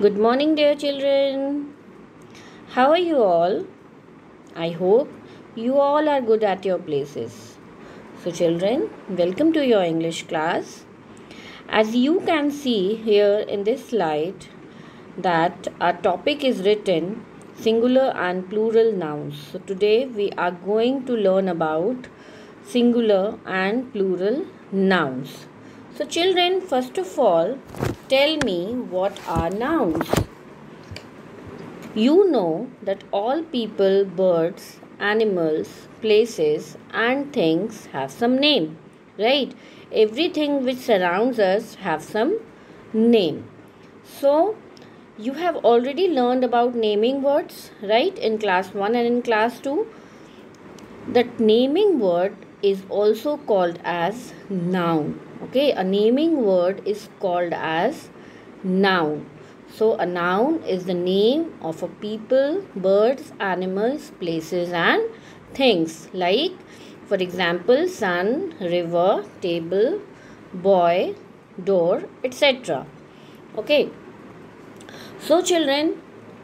Good morning, dear children. How are you all? I hope you all are good at your places. So, children, welcome to your English class. As you can see here in this slide, that our topic is written singular and plural nouns. So, today we are going to learn about singular and plural nouns. So, children, first of all, tell me what are nouns. You know that all people, birds, animals, places, and things have some name, right? Everything which surrounds us have some name. So, you have already learned about naming words, right? In class 1 and in class 2. That naming word is also called as noun. Okay, a naming word is called as noun. So, a noun is the name of a people, birds, animals, places, and things. Like, for example, sun, river, table, boy, door, etc. Okay. So, children,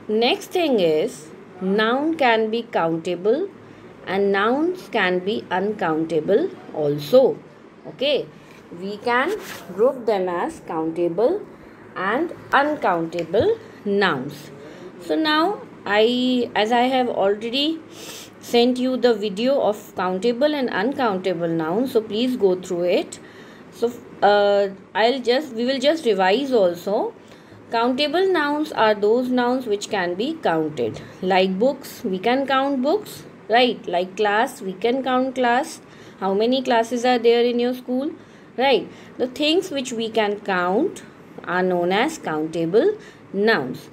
next thing is noun can be countable and nouns can be uncountable also. Okay. We can group them as countable and uncountable nouns. So now as I have already sent you the video of countable and uncountable nouns, so please go through it. So we will just revise also. Countable nouns are those nouns which can be counted. Like books, we can count books, right? Like class, we can count class. How many classes are there in your school? Right. The things which we can count are known as countable nouns.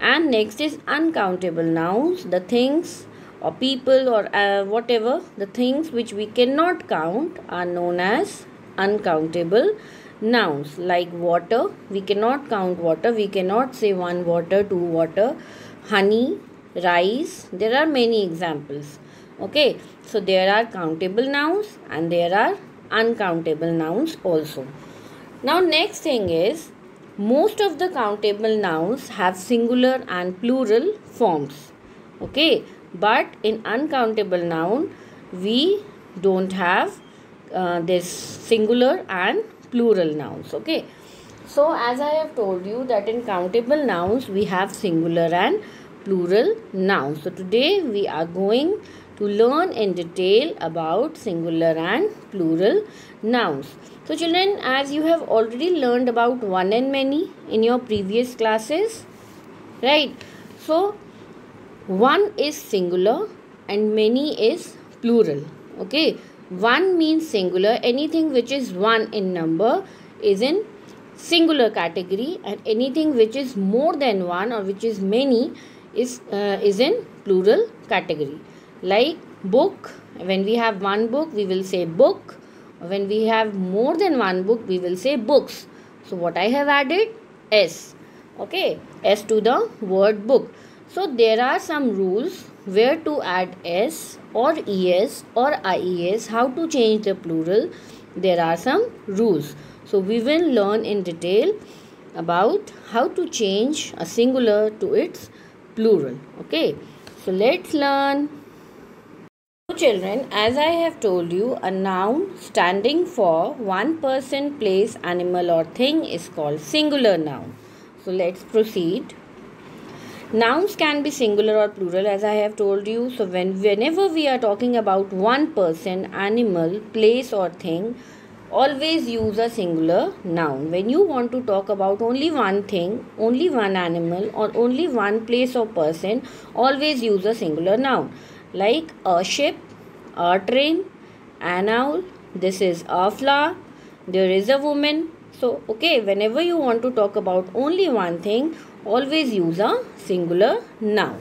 And next is uncountable nouns. The things or people or whatever, the things which we cannot count are known as uncountable nouns. Like water, we cannot count water. We cannot say one water, two water. Honey, rice, there are many examples. Okay, so there are countable nouns and there are uncountable nouns also. Now next thing is, most of the countable nouns have singular and plural forms. Okay, but in uncountable noun we don't have this singular and plural nouns. Okay, so as I have told you that in countable nouns we have singular and plural nouns. So today we are going to learn in detail about singular and plural nouns. So children, as you have already learned about one and many in your previous classes, right? So one is singular and many is plural. Okay, one means singular. Anything which is one in number is in singular category, and anything which is more than one or which is many is in plural category. Like book, when we have one book we will say book. When we have more than one book we will say books. So what I have added? S. Okay, S to the word book. So there are some rules where to add S or ES or IES, how to change the plural. There are some rules. So we will learn in detail about how to change a singular to its plural. Okay, so let's learn. So children, as I have told you, a noun standing for one person, place, animal or thing is called singular noun. So let's proceed. Nouns can be singular or plural, as I have told you. So whenever we are talking about one person, animal, place or thing, always use a singular noun. When you want to talk about only one thing, only one animal or only one place or person, always use a singular noun. Like a ship, a train, an owl, this is a flower, there is a woman. So okay, whenever you want to talk about only one thing, always use a singular noun.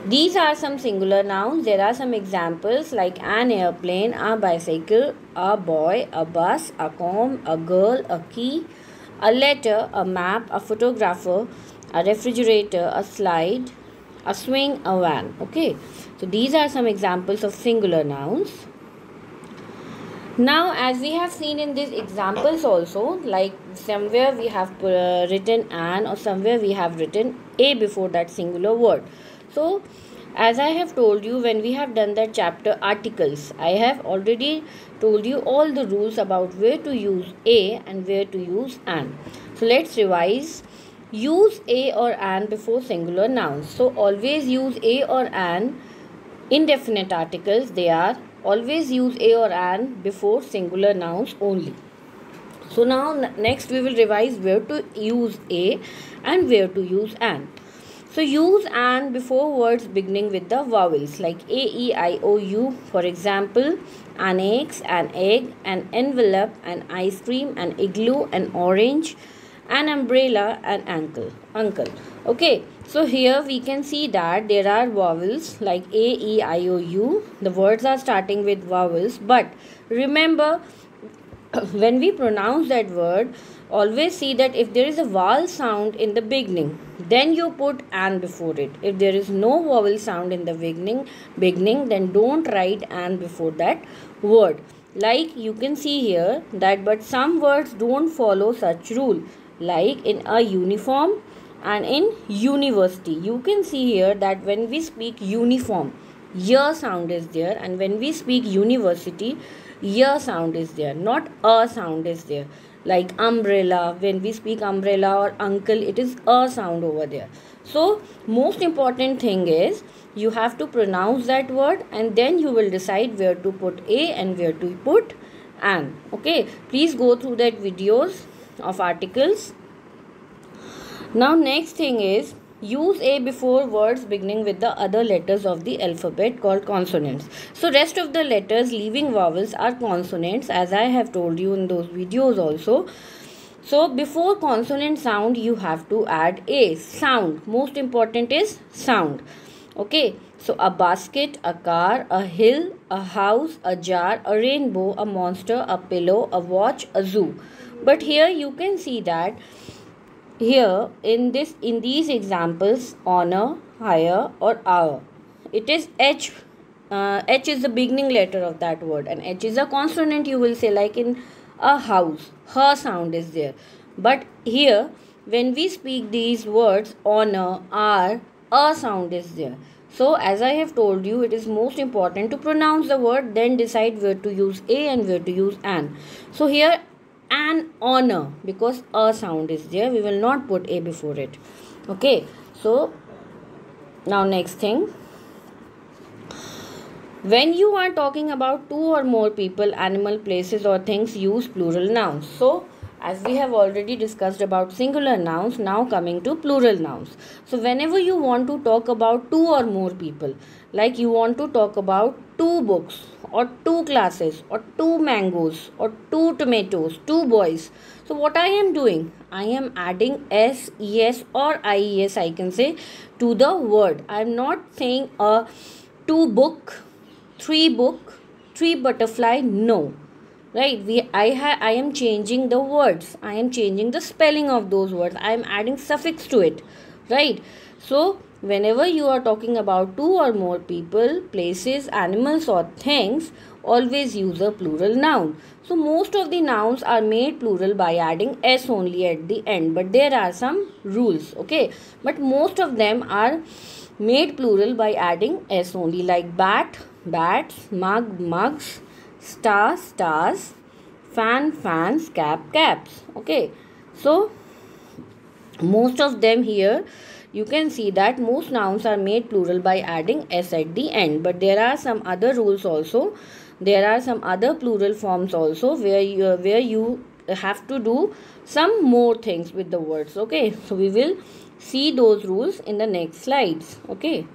These are some singular nouns. There are some examples like an airplane, a bicycle, a boy, a bus, a comb, a girl, a key, a letter, a map, a photographer, a refrigerator, a slide, a swing, a van. Okay, so these are some examples of singular nouns. Now, as we have seen in these examples also, like somewhere we have written an, or somewhere we have written a before that singular word. So as I have told you, when we have done that chapter articles, I have already told you all the rules about where to use a and where to use an. So let's revise. Use a or an before singular nouns. So always use a or an. Indefinite articles, they are always use a or an before singular nouns only. So now next we will revise where to use a and where to use an. So use an before words beginning with the vowels like a, e, I, o, u. For example, annex, an egg, an envelope, an ice cream, an igloo, an orange, an umbrella, an uncle. Okay, so here we can see that there are vowels like a, e, I, o, u. The words are starting with vowels, but remember, when we pronounce that word, always see that if there is a vowel sound in the beginning, then you put an before it. If there is no vowel sound in the beginning, then don't write an before that word. Like you can see here that, but some words don't follow such rule, like in a uniform and in university. You can see here that when we speak uniform, y sound is there, and when we speak university, y sound is there, not a sound is there. Like umbrella, when we speak umbrella or uncle, it is a sound over there. So most important thing is you have to pronounce that word, and then you will decide where to put a and where to put an. Okay, please go through that videos of articles. Now next thing is use a before words beginning with the other letters of the alphabet called consonants. So rest of the letters leaving vowels are consonants, as I have told you in those videos also. So before consonant sound you have to add a sound. Most important is sound. Okay, so a basket, a car, a hill, a house, a jar, a rainbow, a monster, a pillow, a watch, a zoo. But here you can see that here in these examples, honor, higher, or hour, it is h. H is the beginning letter of that word, and h is a consonant. You will say, like in a house, her sound is there. But here when we speak these words, honor, are, a sound is there. So as I have told you, it is most important to pronounce the word, then decide where to use a and where to use an. So here an honor, because a sound is there, we will not put a before it. Okay, so now next thing, when you are talking about two or more people, animal, places, or things, use plural nouns. So as we have already discussed about singular nouns, now coming to plural nouns. So whenever you want to talk about two or more people, like you want to talk about two books, or two classes, or two mangoes, or two tomatoes, two boys. So what I am doing, I am adding s, es, or ies, I can say, to the word. I am not saying a two book, three book, three butterfly. No, right? I am changing the words. I am changing the spelling of those words. I am adding suffix to it, right? So whenever you are talking about two or more people, places, animals, or things, always use a plural noun. So most of the nouns are made plural by adding s only at the end, but there are some rules. Okay, but most of them are made plural by adding s only, like bat, bats, mug, mugs, star, stars, fan, fans, cap, caps. Okay, so most of them here, you can see that most nouns are made plural by adding s at the end, but there are some other rules also. There are some other plural forms also where you have to do some more things with the words. Okay, so we will see those rules in the next slides. Okay.